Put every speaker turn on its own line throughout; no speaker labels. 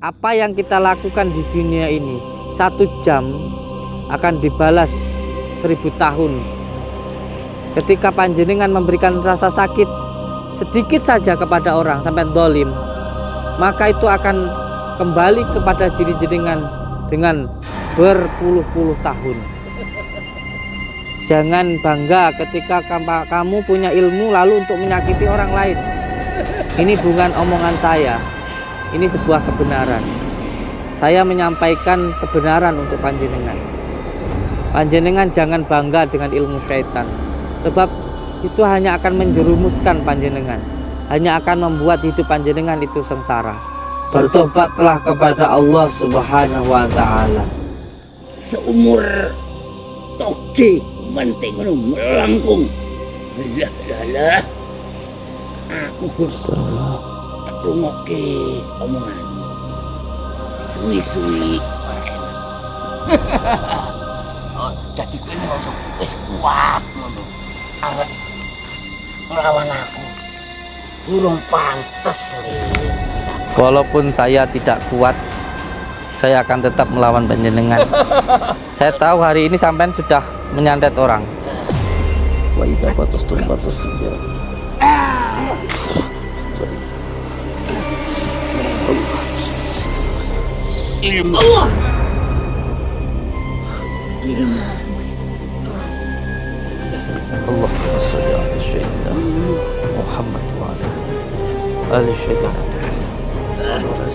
apa yang kita lakukan di dunia ini 1 jam akan dibalas 1000 tahun. Ketika panjenengan memberikan rasa sakit sedikit saja kepada orang sampai dolim, maka itu akan kembali kepada diri jenengan dengan berpuluh-puluh tahun. Jangan bangga ketika kamu punya ilmu lalu untuk menyakiti orang lain. Ini bukan omongan saya, ini sebuah kebenaran. Saya menyampaikan kebenaran untuk panjenengan. Panjenengan jangan bangga dengan ilmu syaitan, sebab itu hanya akan menjerumuskan panjenengan, hanya akan membuat hidup panjenengan itu sengsara. Bertobatlah kepada Allah Subhanahu wa Ta'ala.
Seumur toge menting melangkung. Lah. Aku bersalah. Tak rungokke omongan. Suwi-suwi. Oh, jadi kene wis kuat ngono. Arep nglawan aku. Burung pantes le.
Walaupun saya tidak kuat, saya akan tetap melawan panjenengan. Saya tahu hari ini sampean sudah menyantet orang.
Wa idza batastum saja. Ilmu Allah. Ilmu
Allahumma shalli ala sayyidina Muhammad wa ala ali sayyidina Allahumma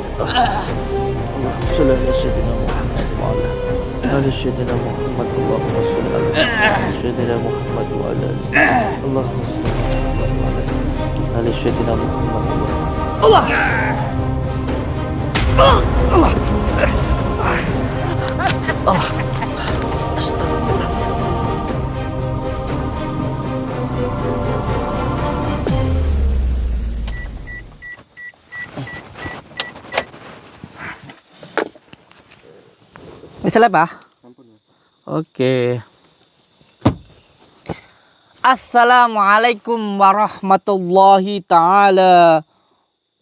shalli ala sayyidina Muhammad wa ala ali sayyidina Muhammad. Allahumma shalli ala sayyidina Muhammad wa ala Allahumma shalli ala ali sayyidina Muhammad. Allah. Allah. Allah. Astagfirullah. Bisa Pak? Oke. Assalamualaikum warahmatullahi ta'ala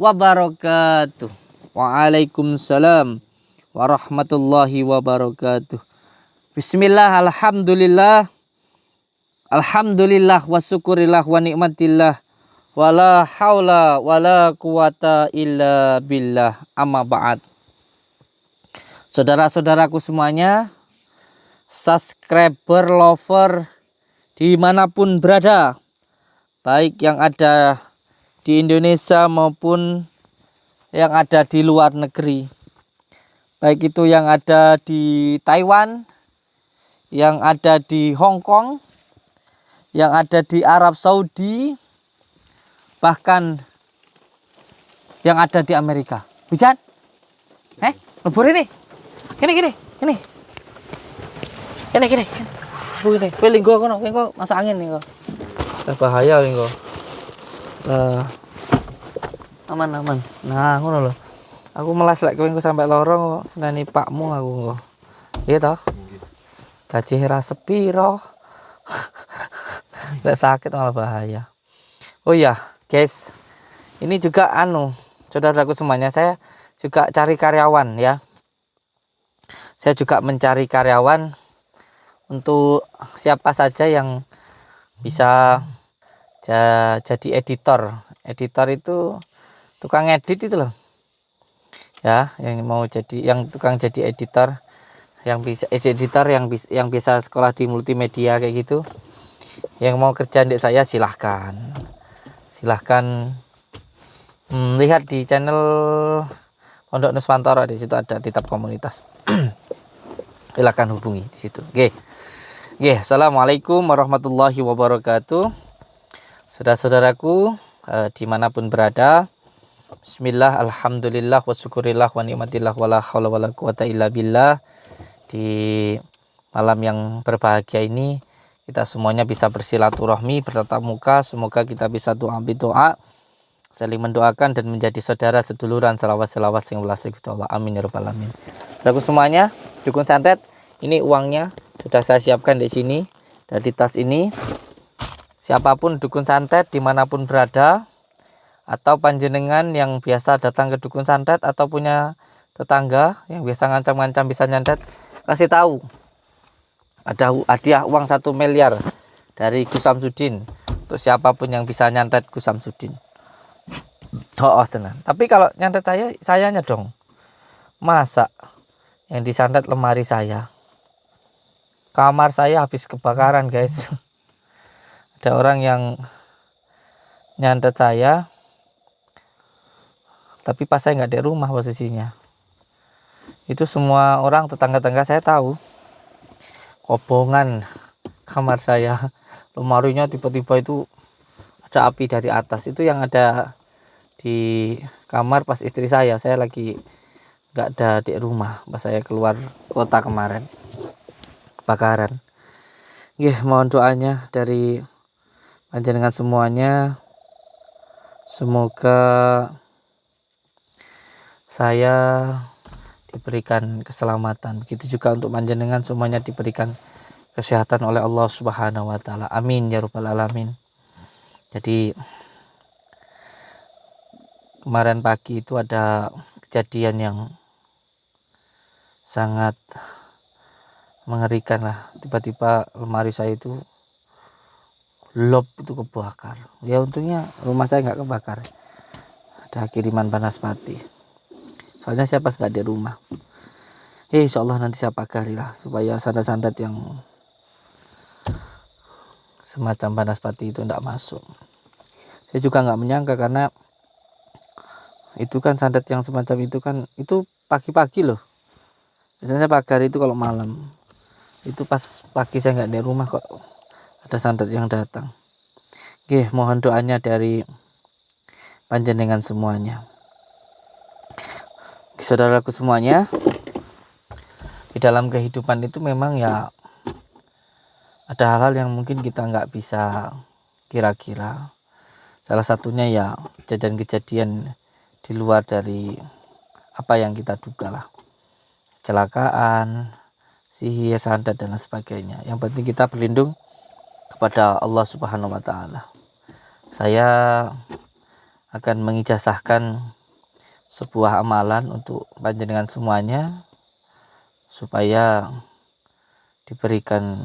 wabarakatuh. Waalaikumsalam warahmatullahi wabarakatuh. Bismillah, alhamdulillah. Alhamdulillah wa syukurillah wa nikmatillah. Wala haula wala quwata illa billah. Amma ba'd. Saudara-saudaraku semuanya, subscriber, lover dimanapun berada, baik yang ada di Indonesia maupun yang ada di luar negeri, baik itu yang ada di Taiwan, yang ada di Hong Kong, yang ada di Arab Saudi, bahkan yang ada di Amerika. Hujan? Lebur ini? Gini. Begini, pilih gua kono, masuk angin nih kok. Bahaya nih kok. Aman. Nah, ngono lho. Aku melas lek kowe sampai lorong seneni pakmu aku kok. Iya toh? Gaji ra sepiro. Lek sakit malah bahaya. Oh iya, guys. Ini juga saudaraku semuanya, saya juga cari karyawan ya. Saya juga mencari karyawan untuk siapa saja yang bisa jadi editor. Editor itu tukang edit itu loh. Ya, yang tukang jadi editor, yang bisa yang bisa sekolah di multimedia kayak gitu. Yang mau kerja di saya silahkan. Lihat di channel Pondok Nuswantoro, di situ ada di tab komunitas. Silahkan hubungi di situ. Oke. Assalamualaikum warahmatullahi wabarakatuh. Saudara-saudaraku dimanapun berada, bismillah, alhamdulillah, wa syukurillah, wa nikmatillah, wala haula wala quwata illa billah. Di malam yang berbahagia ini kita semuanya bisa bersilaturahmi, bertatap muka. Semoga kita bisa doa saling mendoakan dan menjadi saudara seduluran, selawat yang belas Allah. Amin ya rabbal alamin. Saudaraku semuanya, dukun santet, ini uangnya sudah saya siapkan di sini, dari tas ini. Siapapun dukun santet dimanapun berada, atau panjenengan yang biasa datang ke dukun santet atau punya tetangga yang biasa ngancam-ngancam bisa nyantet, kasih tahu ada hadiah uang 1 miliar dari Gus Samsudin untuk siapapun yang bisa nyantet Gus Samsudin. Oh tenang. Tapi kalau nyantet sayanya dong. Masa yang disantet lemari saya, kamar saya habis kebakaran guys. Ada orang yang nyantet saya, tapi pas saya nggak di rumah posisinya. Itu semua orang tetangga-tetangga saya tahu. Kobongan kamar saya, lemarinya tiba-tiba itu ada api dari atas. Itu yang ada di kamar pas istri saya lagi nggak ada di rumah pas saya keluar kota kemarin kebakaran. Mohon doanya dari panjenengan semuanya, semoga saya diberikan keselamatan, begitu juga untuk panjenengan semuanya diberikan kesehatan oleh Allah Subhanahu wa taala. Amin ya rabbal alamin. Jadi kemarin pagi itu ada kejadian yang sangat mengerikan lah. Tiba-tiba lemari saya itu lop itu kebakar. Ya untungnya rumah saya nggak kebakar. Ada kiriman Banaspati. Soalnya saya pas nggak di rumah. Insya Allah nanti saya pagari lah supaya sandat-sandat yang semacam Banaspati itu tidak masuk. Saya juga nggak menyangka karena itu kan sandat yang semacam itu kan itu pagi-pagi loh. Biasanya pagari itu kalau malam. Itu pas pagi saya nggak di rumah kok ada sandat yang datang. Mohon doanya dari panjenengan semuanya. Saudaraku semuanya, di dalam kehidupan itu memang ya ada hal-hal yang mungkin kita nggak bisa kira-kira. Salah satunya ya kejadian-kejadian di luar dari apa yang kita duga lah. Kecelakaan, sihir, santet dan lain sebagainya. Yang penting kita berlindung kepada Allah Subhanahu wa taala. Saya akan mengijazahkan sebuah amalan untuk panjenengan semuanya supaya diberikan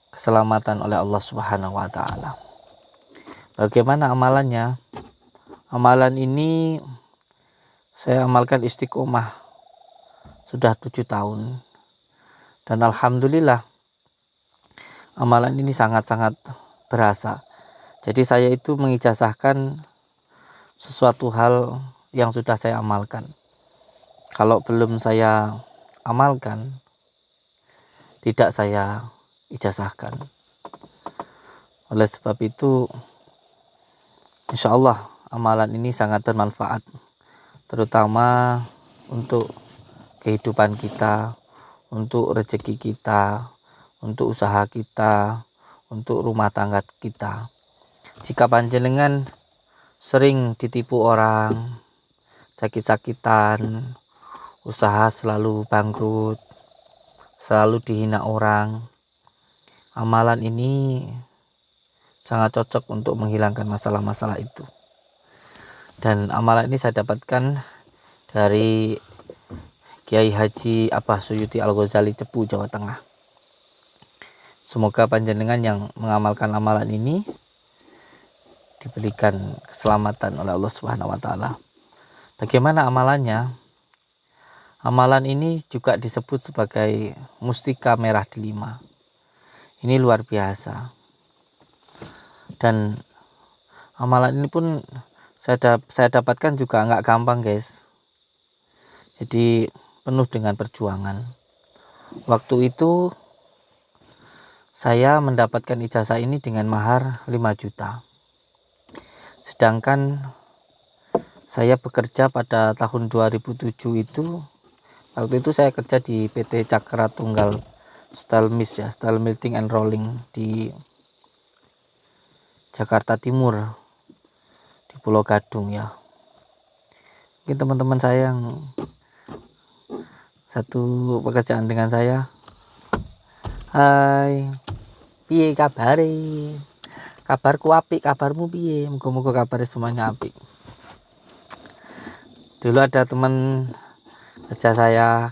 keselamatan oleh Allah Subhanahu wa taala. Bagaimana amalannya? Amalan ini saya amalkan istiqomah sudah 7 tahun. Dan alhamdulillah amalan ini sangat-sangat berasa. Jadi saya itu mengijazahkan sesuatu hal yang sudah saya amalkan. Kalau belum saya amalkan, tidak saya ijazahkan. Oleh sebab itu, insya Allah amalan ini sangat bermanfaat, terutama untuk kehidupan kita, untuk rezeki kita, untuk usaha kita, untuk rumah tangga kita. Jika panjenengan sering ditipu orang, sakit-sakitan, usaha selalu bangkrut, selalu dihina orang, amalan ini sangat cocok untuk menghilangkan masalah-masalah itu. Dan amalan ini saya dapatkan dari Kiai Haji Abah Suyuti Al-Ghazali Cepu, Jawa Tengah. Semoga panjenengan yang mengamalkan amalan ini diberikan keselamatan oleh Allah Subhanahu wa taala. Bagaimana amalannya? Amalan ini juga disebut sebagai mustika merah delima. Ini luar biasa. Dan amalan ini pun saya dapatkan juga nggak gampang guys. Jadi penuh dengan perjuangan. Waktu itu saya mendapatkan ijazah ini dengan mahar 5 juta. Sedangkan saya bekerja pada tahun 2007 itu, waktu itu saya kerja di PT Cakra Tunggal Steel Mills ya, Steel Melting and Rolling di Jakarta Timur, di Pulau Gadung ya. Mungkin teman-teman saya yang satu pekerjaan dengan saya. Hai, piye kabare? Kabarku apik, kabarmu piye? Muga-muga kabarnya semuanya apik. Dulu ada teman kerja saya,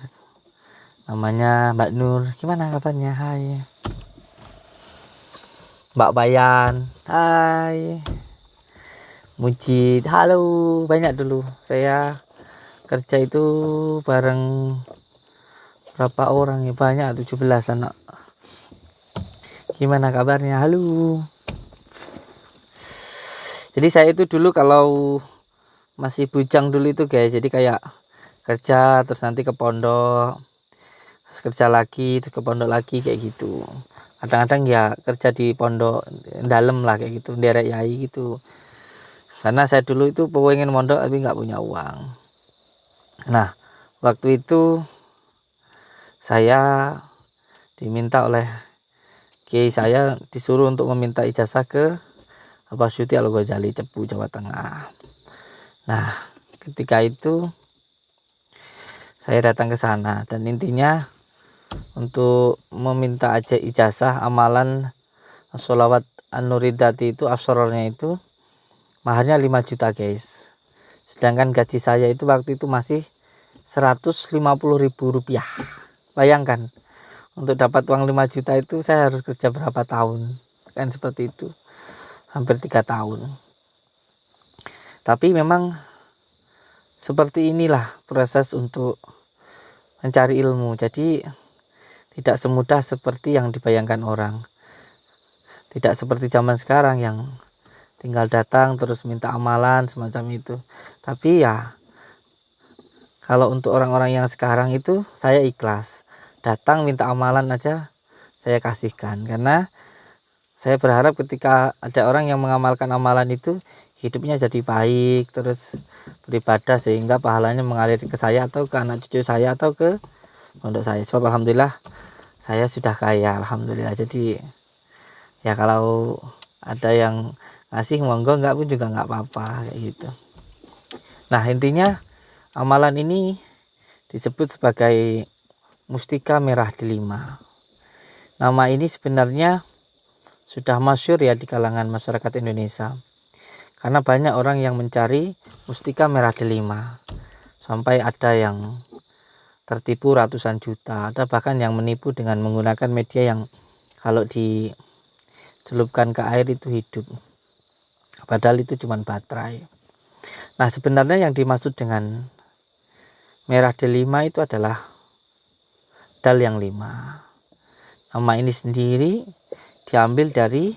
namanya Mbak Nur. Gimana kabarnya? Hai. Mbak Bayan, hai. Mujid, halo. Banyak dulu saya kerja itu bareng berapa orang ya, banyak, 17 anak. Gimana kabarnya? Halo. Jadi saya itu dulu kalau masih bujang dulu itu guys, jadi kayak kerja terus nanti ke pondok, terus kerja lagi, terus ke pondok lagi kayak gitu. Kadang-kadang ya kerja di pondok dalam lah kayak gitu, derek yai gitu. Karena saya dulu itu pengen mondok tapi nggak punya uang. Nah, waktu itu saya diminta oleh kiai saya, disuruh untuk meminta ijazah ke Abah Syuti Al-Ghazali Cepu, Jawa Tengah. Nah, ketika itu saya datang ke sana dan intinya untuk meminta aja ijazah amalan sholawat An-Nuridati itu absorornya itu maharnya 5 juta guys. Sedangkan gaji saya itu waktu itu masih 150.000 rupiah. Bayangkan, untuk dapat uang 5 juta itu saya harus kerja berapa tahun. Kan seperti itu. Hampir 3 tahun. Tapi memang seperti inilah proses untuk mencari ilmu. Jadi tidak semudah seperti yang dibayangkan orang. Tidak seperti zaman sekarang yang tinggal datang terus minta amalan semacam itu. Tapi ya kalau untuk orang-orang yang sekarang itu saya ikhlas. Datang minta amalan aja saya kasihkan. Karena saya berharap ketika ada orang yang mengamalkan amalan itu hidupnya jadi baik, terus beribadah sehingga pahalanya mengalir ke saya atau ke anak cucu saya atau ke pondok saya. Sebab alhamdulillah saya sudah kaya, alhamdulillah. Jadi ya kalau ada yang ngasih monggo, enggak pun juga enggak apa-apa kayak gitu. Nah, intinya amalan ini disebut sebagai mustika merah delima. Nama ini sebenarnya sudah masyhur ya di kalangan masyarakat Indonesia. Karena banyak orang yang mencari mustika merah delima. Sampai ada yang tertipu ratusan juta, ada bahkan yang menipu dengan menggunakan media yang kalau dicelupkan ke air itu hidup. Padahal itu cuma baterai. Nah, sebenarnya yang dimaksud dengan merah delima itu adalah dal yang 5. Nama ini sendiri diambil dari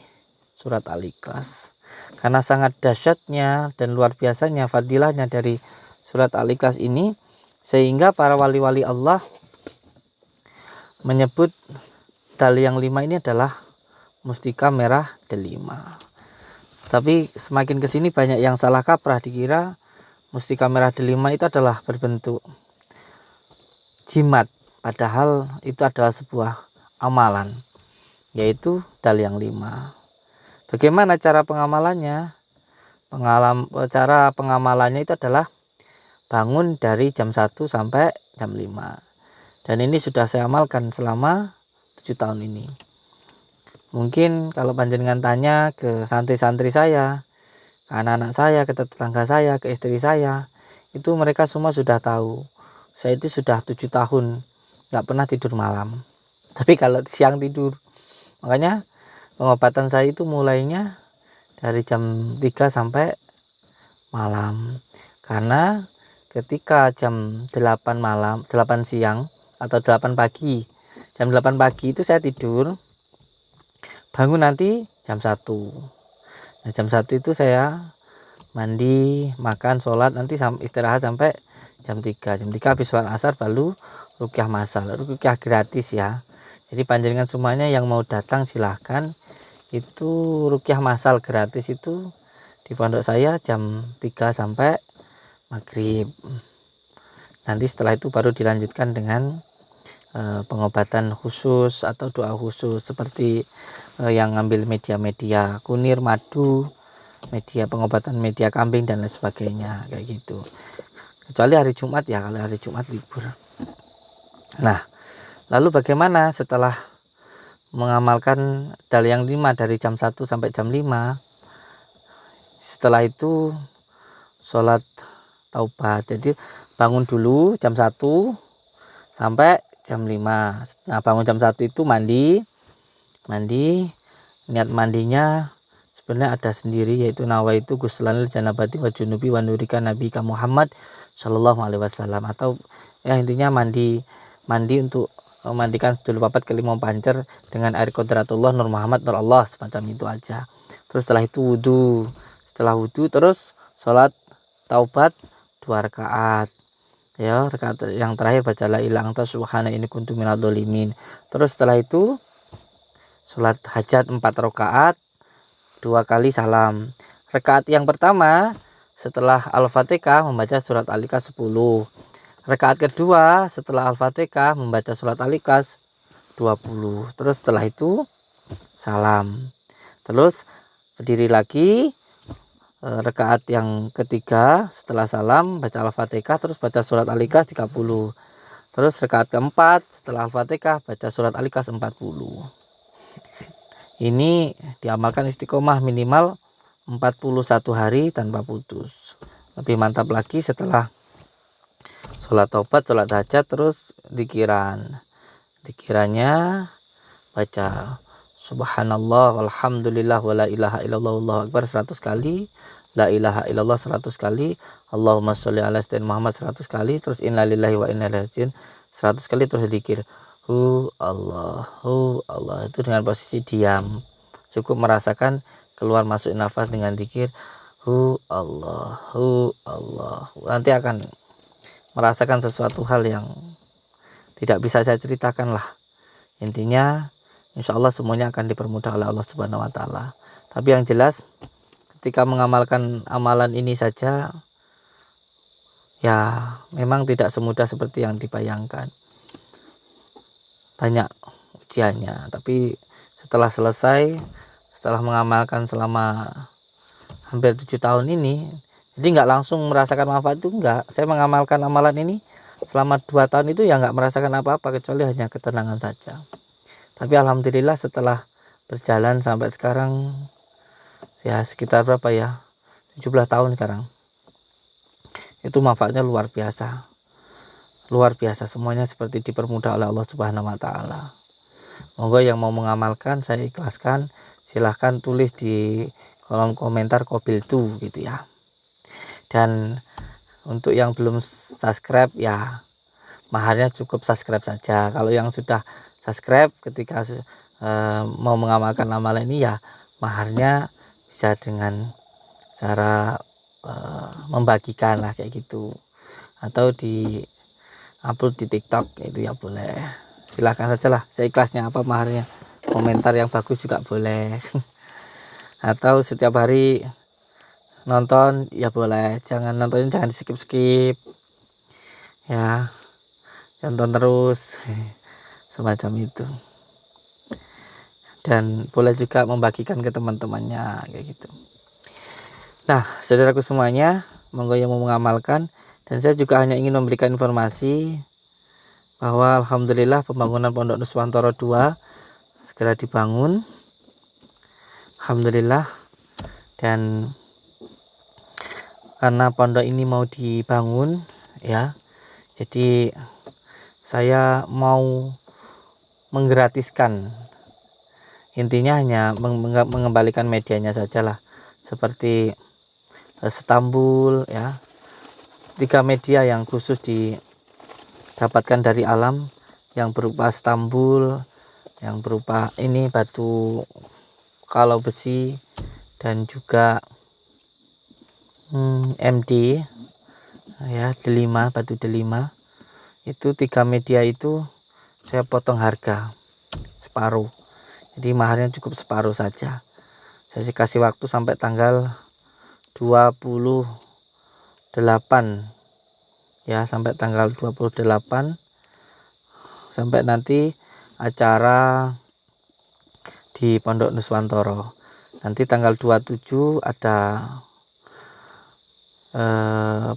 surat Al-Ikhlas. Karena sangat dahsyatnya dan luar biasanya fadilahnya dari surat Al-Ikhlas ini, sehingga para wali-wali Allah menyebut dal yang 5 ini adalah mustika merah delima. Tapi semakin kesini banyak yang salah kaprah, dikira mustika merah delima itu adalah berbentuk jimat. Padahal itu adalah sebuah amalan, yaitu dal yang 5. Bagaimana cara pengamalannya? Cara pengamalannya itu adalah bangun dari jam 1 sampai jam 5. Dan ini sudah saya amalkan selama 7 tahun ini. Mungkin kalau panjenengan tanya ke santri-santri saya, ke anak-anak saya, ke tetangga saya, ke istri saya, itu mereka semua sudah tahu. Saya itu sudah 7 tahun nggak pernah tidur malam. Tapi kalau siang tidur. Makanya pengobatan saya itu mulainya dari jam 3 sampai malam. Karena ketika jam 8 malam, 8 siang atau 8 pagi, jam 8 pagi itu saya tidur, bangun nanti jam 1. Nah, jam 1 itu saya mandi, makan, sholat, nanti istirahat sampai jam 3. Jam 3 habis sholat asar baru ruqyah masal. Ruqyah gratis ya. Jadi panjenengan semuanya yang mau datang silahkan. Itu ruqyah masal gratis itu di pondok saya jam 3 sampai maghrib. Nanti setelah itu baru dilanjutkan dengan pengobatan khusus atau doa khusus seperti yang ngambil media-media kunir, madu, media pengobatan media kambing dan lain sebagainya kayak gitu. Kecuali hari Jumat ya, kalau hari Jumat libur. Nah, lalu bagaimana setelah mengamalkan dal yang 5 dari jam 1 sampai jam 5? Setelah itu sholat taubat. Jadi bangun dulu jam 1 sampai jam 5. Nah, bangun jam 1 itu mandi. Niat mandinya sebenarnya ada sendiri, yaitu nawaitu ghuslanil janabati wa junubi wa nurika nabika Muhammad sallallahu alaihi wasallam, atau ya intinya mandi untuk memandikan dulu papat kelima pancer dengan air qudratullah nur Muhammad nur Allah, semacam itu aja. Terus setelah itu wudu. Setelah wudu terus sholat taubat 2 rakaat. Ya, rakaat yang terakhir baca la ilaha anta subhana inni kuntu minadz dzalimin. Terus setelah itu sholat hajat 4 rakaat 2 kali salam. Rakaat yang pertama setelah Al-Fatihah membaca surat Al-Ikhlas 10. Rakaat kedua setelah Al-Fatihah membaca surat Al-Ikhlas 20. Terus setelah itu salam. Terus berdiri lagi. Rakaat yang ketiga setelah salam baca Al-Fatihah terus baca surat Al-Ikhlas 30. Terus rakaat keempat setelah Al-Fatihah baca surat Al-Ikhlas 40. Ini diamalkan istiqomah minimal 41 hari tanpa putus. Lebih mantap lagi setelah sholat taubat, sholat hajat, terus dikirannya baca subhanallah walhamdulillah wala ilaha illallah wallahu akbar 100 kali, la ilaha illallah 100 kali, Allahumma sholli ala sayyidina Muhammad 100 kali, terus inna lillahi wa inna ilaihi raji'un 100 kali, terus zikir hu Allah itu dengan posisi diam. Cukup merasakan keluar masuk nafas dengan zikir hu Allah. Nanti akan merasakan sesuatu hal yang tidak bisa saya ceritakan lah. Intinya insya Allah semuanya akan dipermudah oleh Allah Subhanahu wa Ta'ala. Tapi yang jelas ketika mengamalkan amalan ini saja ya memang tidak semudah seperti yang dibayangkan. Banyak ujiannya, tapi setelah selesai, setelah mengamalkan selama hampir 7 tahun ini, jadi nggak langsung merasakan manfaat itu, enggak. Saya mengamalkan amalan ini selama 2 tahun itu ya nggak merasakan apa-apa kecuali hanya ketenangan saja. Tapi alhamdulillah setelah berjalan sampai sekarang ya sekitar berapa ya, 17 tahun sekarang, itu manfaatnya luar biasa, semuanya seperti dipermudah oleh Allah Subhanahu wa Ta'ala. Monggo yang mau mengamalkan, saya ikhlaskan, silahkan tulis di kolom komentar Qabiltu gitu ya. Dan untuk yang belum subscribe ya maharnya cukup subscribe saja. Kalau yang sudah subscribe ketika mau mengamalkan amalan ini ya maharnya bisa dengan cara membagikan lah kayak gitu, atau di upload di TikTok itu ya boleh, silahkan saja lah, saya ikhlasnya apa maharnya. Komentar yang bagus juga boleh atau setiap hari nonton ya boleh, nontonnya jangan di skip ya, nonton terus semacam itu. Dan boleh juga membagikan ke teman-temannya kayak gitu. Nah, saudaraku semuanya, monggo yang mau mengamalkan. Dan saya juga hanya ingin memberikan informasi bahwa alhamdulillah pembangunan Pondok Nuswantoro 2 segera dibangun, alhamdulillah. Dan karena pondok ini mau dibangun ya, jadi saya mau menggratiskan, intinya hanya mengembalikan medianya saja lah, seperti Stambul ya, 3 media yang khusus didapatkan dari alam, yang berupa Stambul, yang berupa ini batu kalau besi, dan juga MD ya, delima, batu delima. Itu 3 media itu saya potong harga separuh, jadi maharnya cukup separuh saja. Saya kasih waktu sampai tanggal 28 ya, sampai tanggal 28, sampai nanti acara di Pondok Nuswantoro. Nanti tanggal 27 ada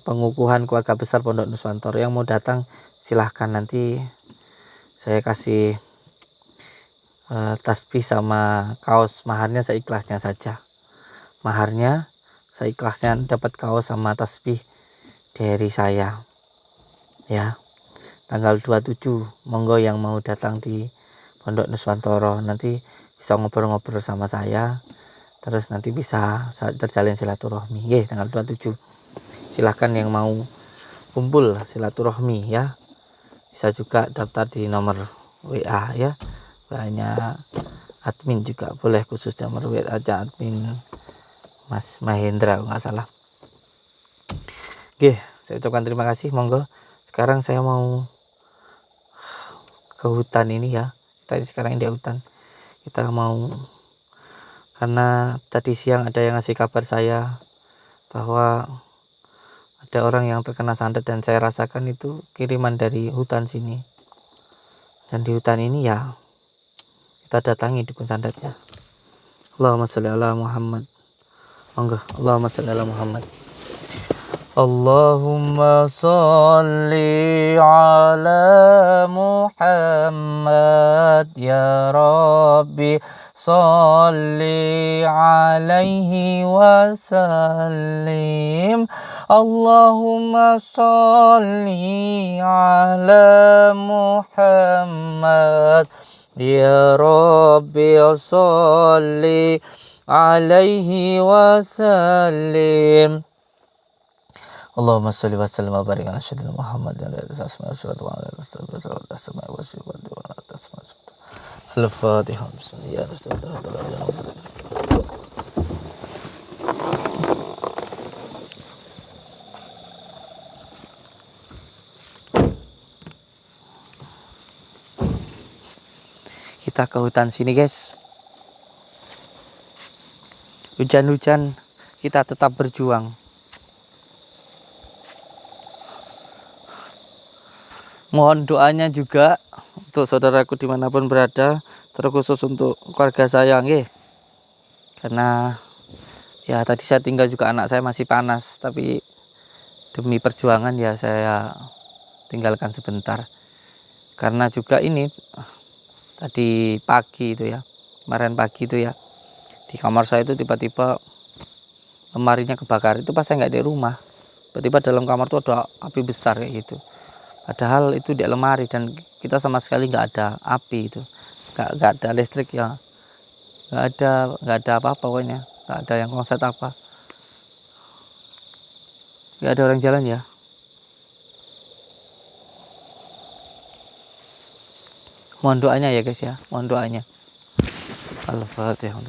pengukuhan keluarga besar Pondok Nuswantoro. Yang mau datang silahkan, nanti saya kasih tasbih sama kaos. Maharnya seikhlasnya saja, maharnya seikhlasnya, dapat kaos sama tasbih dari saya. ya. Tanggal 27 monggo yang mau datang di Pondok Nuswantoro nanti bisa ngobrol-ngobrol sama saya, terus nanti bisa terjalin silaturahmi. Nggih, tanggal 27 silahkan yang mau kumpul silaturahmi ya, bisa juga daftar di nomor WA ya, WA-nya admin juga boleh, khusus nomor WA aja admin Mas Mahendra kalau nggak salah. Oke, saya ucapkan terima kasih. Monggo sekarang saya mau ke hutan ini ya. Kita sekarang di hutan. Kita mau, karena tadi siang ada yang ngasih kabar saya bahwa ada orang yang terkena santet, dan saya rasakan itu kiriman dari hutan sini. Dan di hutan ini ya kita datangi dukun santetnya. Allahumma sholli ala Muhammad. Monggo, Allahumma sholli ala Muhammad. Allahumma sholli ala Muhammad ya Rabbi, sholli alaihi wasallim. Allahumma sholli ala Muhammad ya Rabbi, sholli alaihi wasallim. Allahumma sholli wa sallim wa barik ala sayyidina Muhammad wa ala alihi wa sahbihi. Al-Fatihah. Kita ke hutan sini, guys. Hujan-hujan kita tetap berjuang. Mohon doanya juga untuk saudaraku dimanapun berada, terkhusus untuk keluarga saya, nggih. Karena ya tadi saya tinggal juga, anak saya masih panas, tapi demi perjuangan ya saya tinggalkan sebentar. Karena juga ini tadi pagi itu ya, kemarin pagi itu ya, di kamar saya itu tiba-tiba lemarinya kebakar. Itu pas saya nggak di rumah, tiba-tiba dalam kamar itu ada api besar kayak gitu. Padahal itu di lemari dan kita sama sekali nggak ada api itu, nggak ada listrik ya, nggak ada apa-apa pokoknya, nggak ada yang konslet apa, nggak ada orang jalan ya. Mohon doanya ya guys ya, mohon doanya. Al-Fatihah.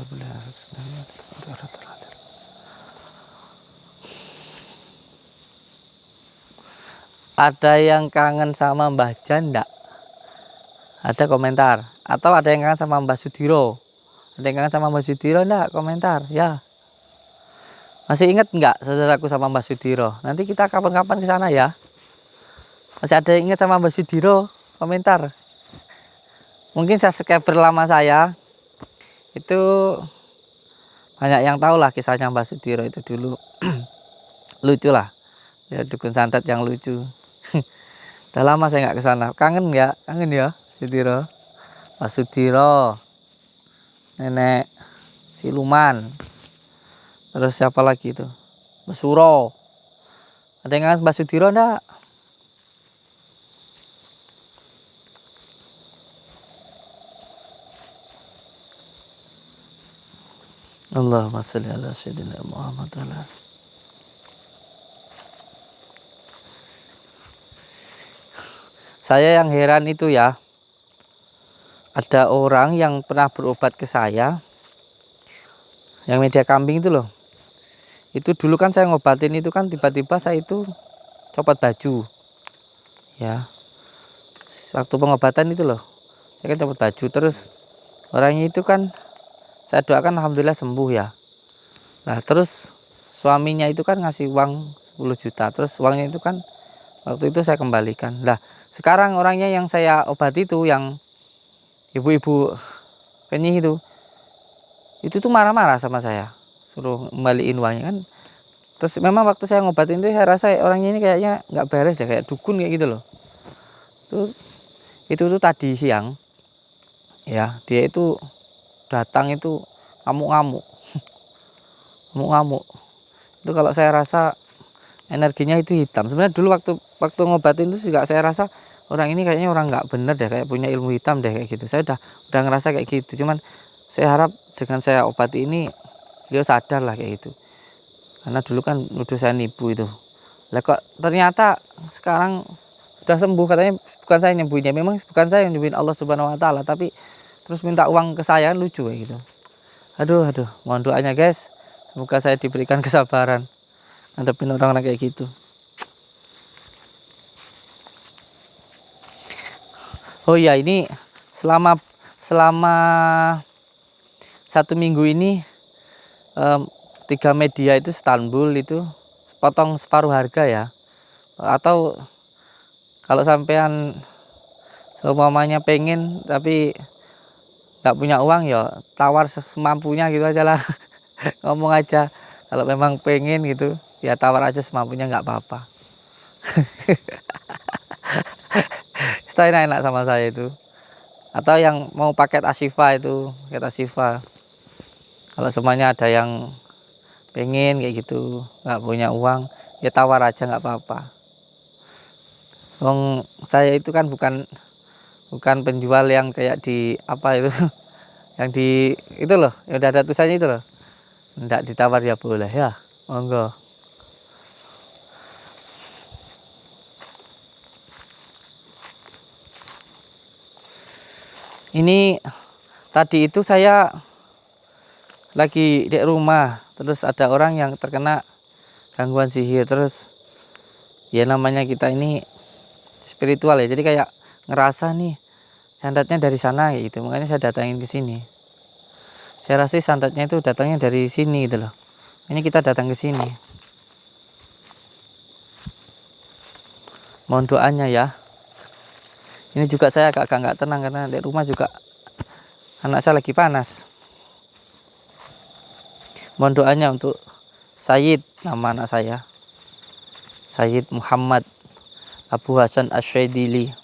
Ada yang kangen sama Mbah Jan enggak? Ada komentar. Atau ada yang kangen sama Mbah Sudiro? Ada yang kangen sama Mbah Sudiro enggak? Komentar ya. Masih ingat enggak saudaraku sama Mbah Sudiro? Nanti kita kapan-kapan ke sana ya. Masih ada yang ingat sama Mbah Sudiro? Komentar. Mungkin subscriber lama saya itu banyak yang tahu lah kisahnya Mbah Sudiro itu dulu. Lucu lah. Ya, dukun santet yang lucu. Udah lama saya nggak ke sana. Kangen nggak? Kangen ya, Sudiro. Pak Sudiro, Nenek Siluman. Terus siapa lagi itu? Mbak Suro. Ada yang kangen Mbak Sudiro enggak? Allahumma sholli ala sayyidina Muhammad wa ala alihi. Saya yang heran itu ya, ada orang yang pernah berobat ke saya, yang media kambing itu loh. Itu dulu kan saya ngobatin itu kan, tiba-tiba saya itu copot baju. Ya, waktu pengobatan itu loh, saya kan copot baju. Terus orangnya itu kan saya doakan alhamdulillah sembuh ya. Nah terus suaminya itu kan ngasih uang 10 juta. Terus uangnya itu kan waktu itu saya kembalikan. Lah sekarang orangnya yang saya obati itu, yang ibu-ibu kenyih itu tuh marah-marah sama saya, suruh kembaliin uangnya kan. Terus memang waktu saya ngobatin itu saya rasa orangnya ini kayaknya nggak beres ya, kayak dukun kayak gitu loh. Itu tuh tadi siang ya, dia itu datang itu ngamuk-ngamuk. Ngamuk-ngamuk itu kalau saya rasa energinya itu hitam. Sebenarnya dulu waktu ngobatin itu juga saya rasa orang ini kayaknya orang nggak bener deh, kayak punya ilmu hitam deh kayak gitu. Saya udah ngerasa kayak gitu. Cuman saya harap dengan saya obati ini beliau sadar lah kayak gitu. Karena dulu kan nuduh saya nipu itu. Lah kok ternyata sekarang sudah sembuh, katanya bukan saya nyembuhinnya, memang bukan saya yang nyembuhin, Allah Subhanahu wa taala, tapi terus minta uang ke saya, lucu kayak gitu. Aduh, mohon doanya guys. Semoga saya diberikan kesabaran ngadepin orang-orang kayak gitu. Oh iya, ini selama selama 1 minggu ini 3 media itu Istanbul itu potong separuh harga ya. Atau kalau sampean seumpamanya pengen tapi nggak punya uang, ya tawar semampunya gitu aja lah. Ngomong aja kalau memang pengen gitu, ya tawar aja semampunya, nggak apa-apa. Style enak sama saya itu. Atau yang mau paket Ashifa itu, paket Ashifa, kalau semuanya ada yang pengen kayak gitu, nggak punya uang, ya tawar aja, nggak apa-apa. Wong saya itu kan bukan penjual yang kayak di apa itu, yang di itu loh, yang udah ada tulisannya itu loh, nggak ditawar ya boleh ya, monggo. Ini tadi itu saya lagi di rumah, terus ada orang yang terkena gangguan sihir, terus ya namanya kita ini spiritual ya, jadi kayak ngerasa nih sandatnya dari sana gitu, makanya saya datangin ke sini. Saya rasa sandatnya itu datangnya dari sini gitu loh. Ini kita datang ke sini. Mohon doanya ya. Ini juga saya agak nggak tenang karena di rumah juga anak saya lagi panas. Mohon doanya untuk Sayyid, nama anak saya, Sayyid Muhammad Abu Hasan Asyadili.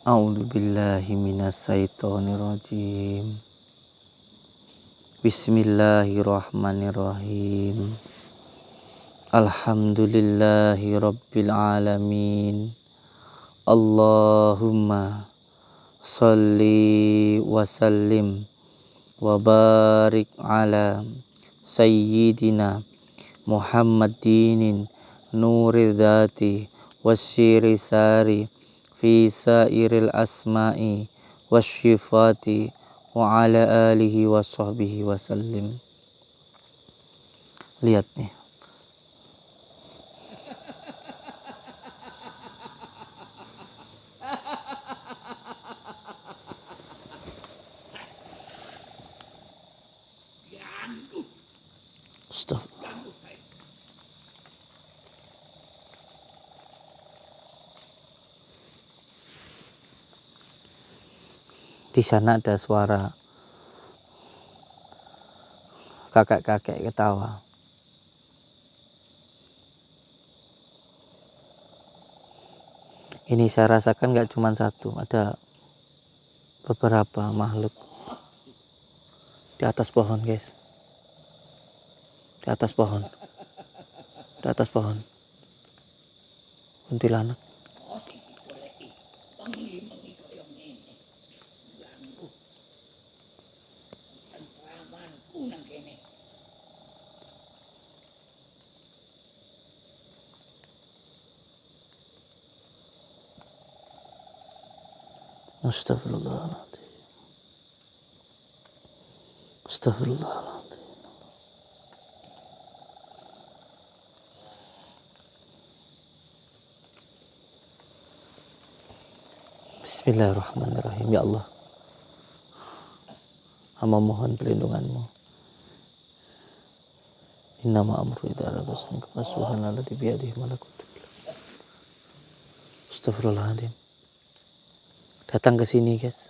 A'udzu billahi minasyaitonir rajim. Bismillahirrahmanirrahim. Alhamdulillahi rabbil alamin. Allahumma sholli wa sallim wa barik ala sayyidina Muhammadinin nuri dzati wasyiri sari fi sairil asma'i wasyifati wa ala alihi wa sahbihi wasallim. Lihat nih, stop. Di sana ada suara kakek-kakek ketawa. Ini saya rasakan nggak cuma satu, ada beberapa makhluk di atas pohon, guys. Di atas pohon, di atas pohon. Kuntilanak. Astagfirullahaladzim. Astagfirullahaladzim. Bismillahirrahmanirrahim. Ya Allah, hamba mohon perlindunganmu. Innama amru idza arada shay'an subhanalladzi biyadihi malakutu. Astagfirullahaladzim. Datang ke sini, guys.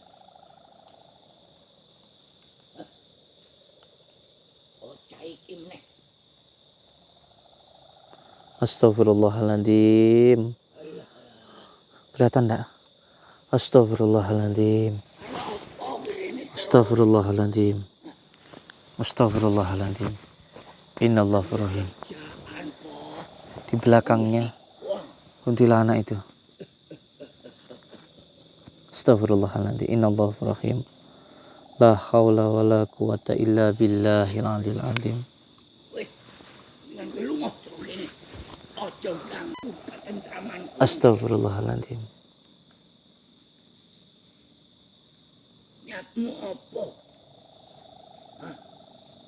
Astagfirullahaladzim. Kelihatan enggak? Astagfirullahaladzim. Astagfirullahaladzim. Astagfirullahaladzim. Innallahu rahim. Di belakangnya kuntilanak itu. Astagfirullahaladzim. Innallahu rahim. La haula wa la quwata illa billahil aliyil azim. Astagfirullahaladzim.
Niatmu apa?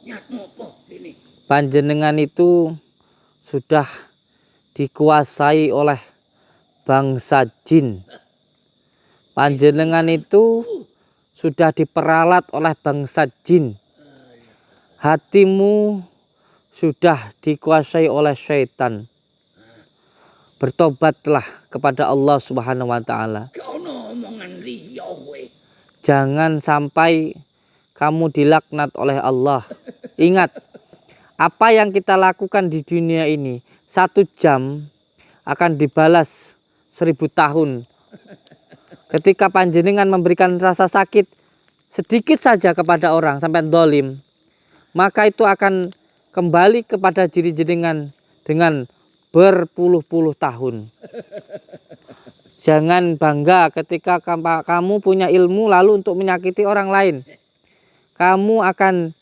Niatmu apa ini?
Panjenengan itu sudah dikuasai oleh bangsa jin. Panjenengan itu sudah diperalat oleh bangsa jin. Hatimu sudah dikuasai oleh syaitan. Bertobatlah kepada Allah Subhanahu wa taala. Jangan sampai kamu dilaknat oleh Allah. Ingat, apa yang kita lakukan di dunia ini 1 jam akan dibalas 1000 tahun. Ketika panjenengan memberikan rasa sakit sedikit saja kepada orang sampai dolim, maka itu akan kembali kepada diri jenengan dengan berpuluh-puluh tahun. Jangan bangga ketika kamu punya ilmu lalu untuk menyakiti orang lain. Kamu akan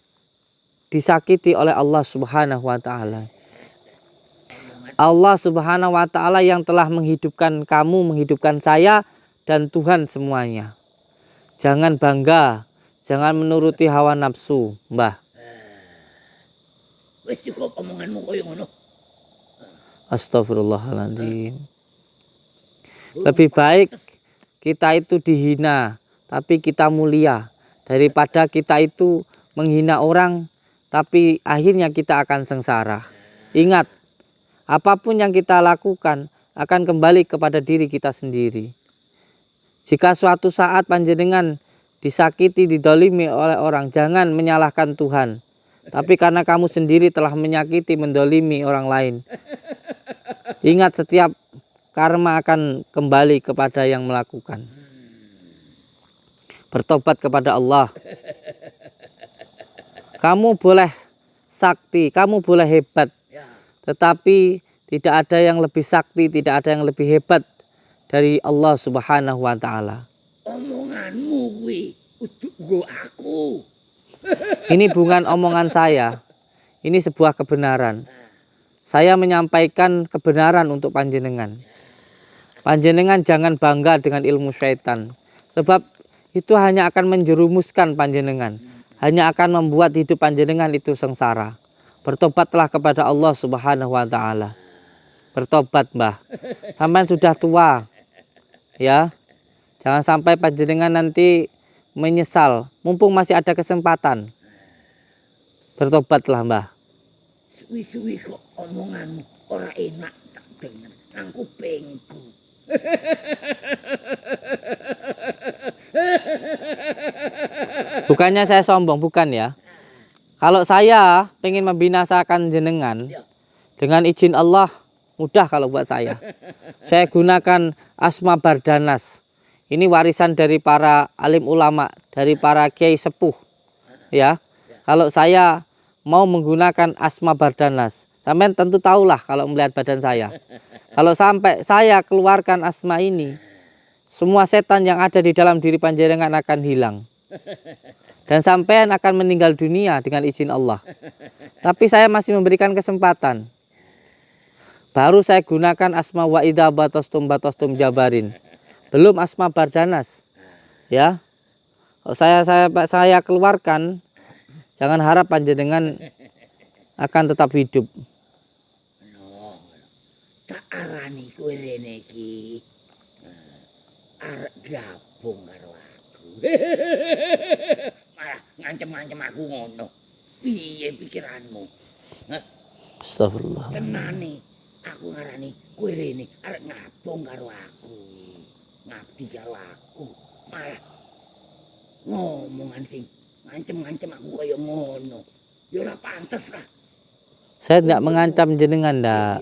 disakiti oleh Allah Subhanahu wa taala. Allah Subhanahu wa taala yang telah menghidupkan kamu, menghidupkan saya dan Tuhan semuanya. Jangan bangga, jangan menuruti hawa nafsu, Mbah.
Wis cukup omonganmu koyo ngono.
Astagfirullahaladzim. Lebih baik kita itu dihina tapi kita mulia daripada kita itu menghina orang tapi akhirnya kita akan sengsara. Ingat, apapun yang kita lakukan akan kembali kepada diri kita sendiri. Jika suatu saat panjenengan disakiti, didolimi oleh orang, jangan menyalahkan Tuhan. Tapi karena kamu sendiri telah menyakiti, mendolimi orang lain. Ingat, setiap karma akan kembali kepada yang melakukan. Bertobat kepada Allah. Kamu boleh sakti, kamu boleh hebat. Tetapi tidak ada yang lebih sakti, tidak ada yang lebih hebat dari Allah Subhanahu wa taala.
Omonganmu kuwi kudu aku.
Ini bukan omongan saya. Ini sebuah kebenaran. Saya menyampaikan kebenaran untuk panjenengan. Panjenengan jangan bangga dengan ilmu syaitan. Sebab itu hanya akan menjerumuskan panjenengan. Hanya akan membuat hidup panjenengan itu sengsara. Bertobatlah kepada Allah Subhanahu wa taala. Bertobat, Mbah. Sampai sudah tua. Ya. Jangan sampai panjenengan nanti menyesal. Mumpung masih ada kesempatan. Bertobatlah, Mbah.
Suwi-suwi kok omonganmu ora enak tak denger nang kupingku.
Bukannya saya sombong, bukan ya. Kalau saya pengen membinasakan jenengan dengan izin Allah, mudah kalau buat saya. Saya gunakan Asma Bardanas. Ini warisan dari para alim ulama, dari para kiai sepuh. Ya. Kalau saya mau menggunakan Asma Bardanas, sampean tentu tahulah kalau melihat badan saya. Kalau sampai saya keluarkan asma ini, semua setan yang ada di dalam diri panjenengan akan hilang. Dan sampean akan meninggal dunia dengan izin Allah. Tapi saya masih memberikan kesempatan. Baru saya gunakan asma wa idza batostum jabarin. Belum Asma Bardanas. Ya. Kalau saya keluarkan, jangan harap panjenengan akan tetap hidup.
Tak arani kowe rene iki. Arep gabung karo aku. Malah ngancem-ngancem aku ngono. Piye pikiranmu? Hah?
Astagfirullah.
Tenane aku ngarani kowe rene arek ngabong karo aku. Ngabdi karo aku. Malah ngomongan sing ngancem-ngancem aku kaya ngono. Ya ora pantes lah.
Saya tidak mengancam jenengan, ndak.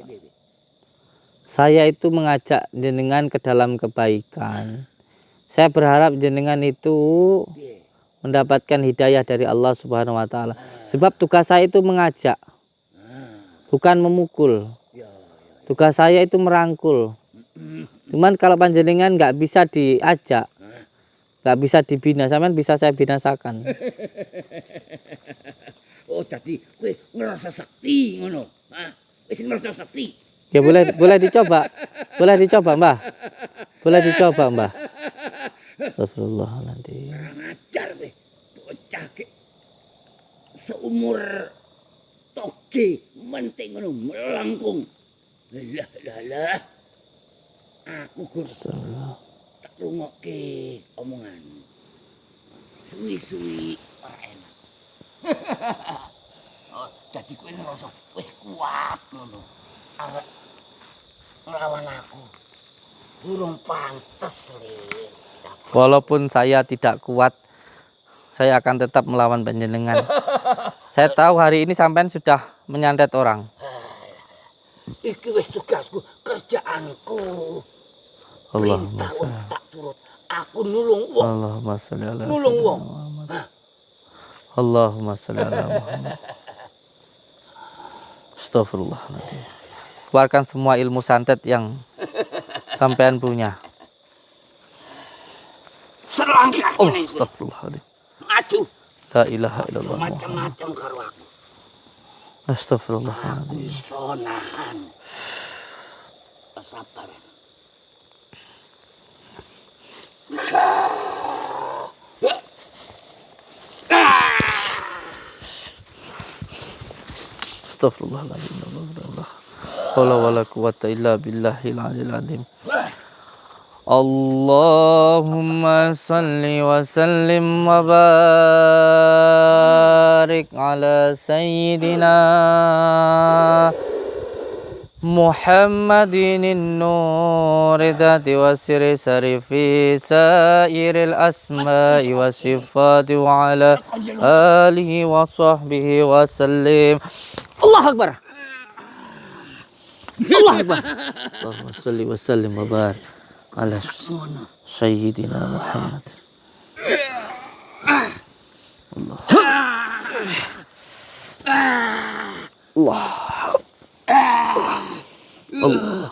Saya itu mengajak jenengan ke dalam kebaikan. Saya berharap jenengan itu mendapatkan hidayah dari Allah Subhanahu wa taala. Sebab tugas saya itu mengajak, bukan memukul. Tugas saya itu merangkul. Cuman kalau panjenengan nggak bisa diajak, nggak bisa dibina, sampean bisa saya binasakan.
Oh, tadi kowe ngerasa sakti ngono. Hah? Wis ngerasa sakti.
Ya boleh dicoba. Boleh dicoba, Mbah. Boleh dicoba, Mbah. Astagfirullahaladzim.
Kurang ajar kowe. Bocah ke seumur toge menting ngono melangkung. Lah. Aku gur tak rungokke omongan. Suwi-suwi ora enak. Oh, dadi kowe ngerasa wis kuat ngono. Arek nglawan aku. Durung pantes, Le.
Walaupun saya tidak kuat, saya akan tetap melawan panjenengan. Saya tahu hari ini sampean sudah menyantet orang.
Iki wis tugasku, kerjaanku.
Allahumma
Perintah tak turut. Aku nulung wong.
Allahumma sholli ala
Nulung wong.
Muhammad. Allahumma sholli ala Muhammad. Astagfirullahaladzim. Keluarkan semua ilmu santet yang sampean punya.
Selangkah
Oh,
ini.
astagfirullahaladzim.
Maju.
La ilaha illallah.
Macam-macam karo aku.
Astagfirullahaladzim.
Aku iso nahan. Kesabaran.
Astagfirullahaladzim. Wala wala quwata illa billahil aliyil azim. Allahumma salli wa sallim wa barik ala sayyidina Muhammadin nur dhati wa siri sari fi sairil asma'i wa sifati wa ala alihi wa sahbihi wa sallim. Allah Akbar. Allah Akbar. Allahumma salli wa sallim wa barik ala sayyidina Muhammad. Allah. Allah. Allah.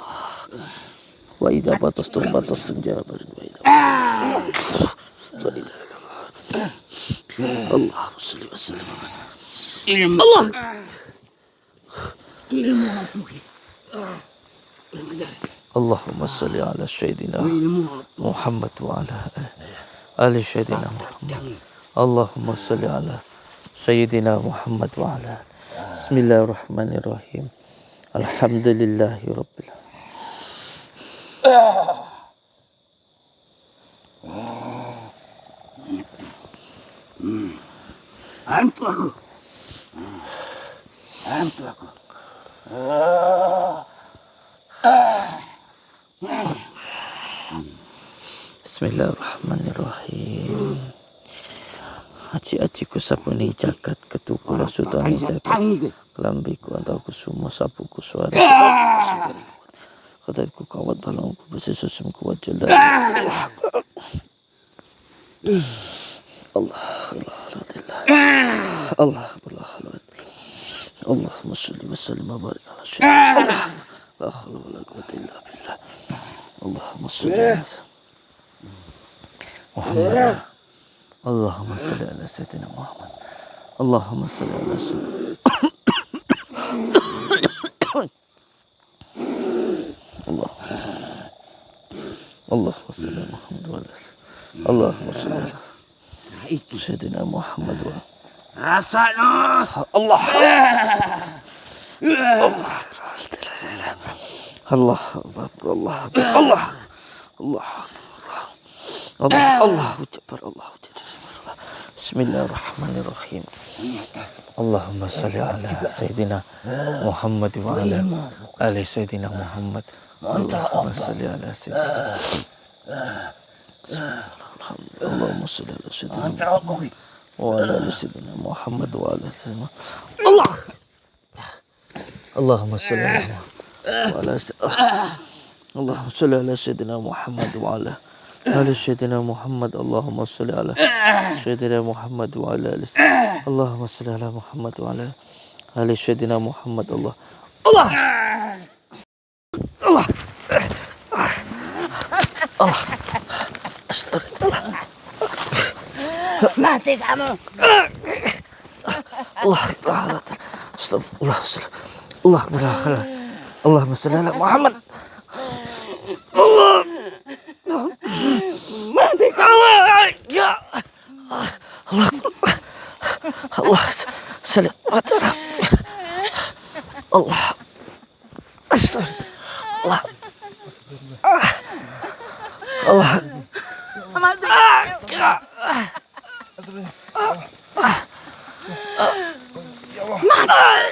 Wa idza batastum jabar wa idza Allah salli wa sallim.
Ilmu.
Allah.
Ilmu masuk.
Allahumma salli ala sayyidina
Ilmu.
Muhammad wa ala ali sayyidina Muhammad. Allahumma salli ala sayyidina Muhammad wa ala. Bismillahirrahmanirrahim. Alhamdulillahi rabbil
Hantu aku. Hantu aku.
Bismillahirrahmanirrahim. Aci-aciku sapuni jagat ketukula sutani jagat kelambiku antau kusumo sapuku suara kataku kawat balongku besesusum kuat jala Allah Allah Allahumma salli wa sallim wa barik ala sayyidina la haula wala quwwata illa billah Allahumma salli Muhammad Allahumma salli ala sayyidina Muhammad Allahumma salli ala sayyidina Allahumma salli ala Muhammad wa ala Allahumma salli ala sayyidina Muhammad wa
Rasano.
Allah Allah Allah Allah Allah Allah Allahu Akbar Allahu Akbar Bismillahirrahmanirrahim. Allahumma salli ala Sayyidina Muhammad wa ala ali Sayyidina Muhammad. Allahumma salli ala Sayyidina Allahumma salli ala Sayyidina wa ala ali Sayyidina Muhammad wa ala Sayyidina Allah. Allahumma salli ala wa ala Allahumma salli ala Sayyidina Muhammad wa ala ali Sayyidina Muhammad. Allahumma salli ala Sayyidina Muhammad wa ala ali Allahumma salli ala Muhammad wa ala ali Sayyidina Muhammad. Allah Allah Allah Astagfirullah.
Mati kamu.
Allah Astagfirullah. Allah Akbar. Allahumma salli ala Muhammad. Allah mati kamu. Ya Allah Allah salli ala Allah Astagfirullah. Allah
Mati.
Mati.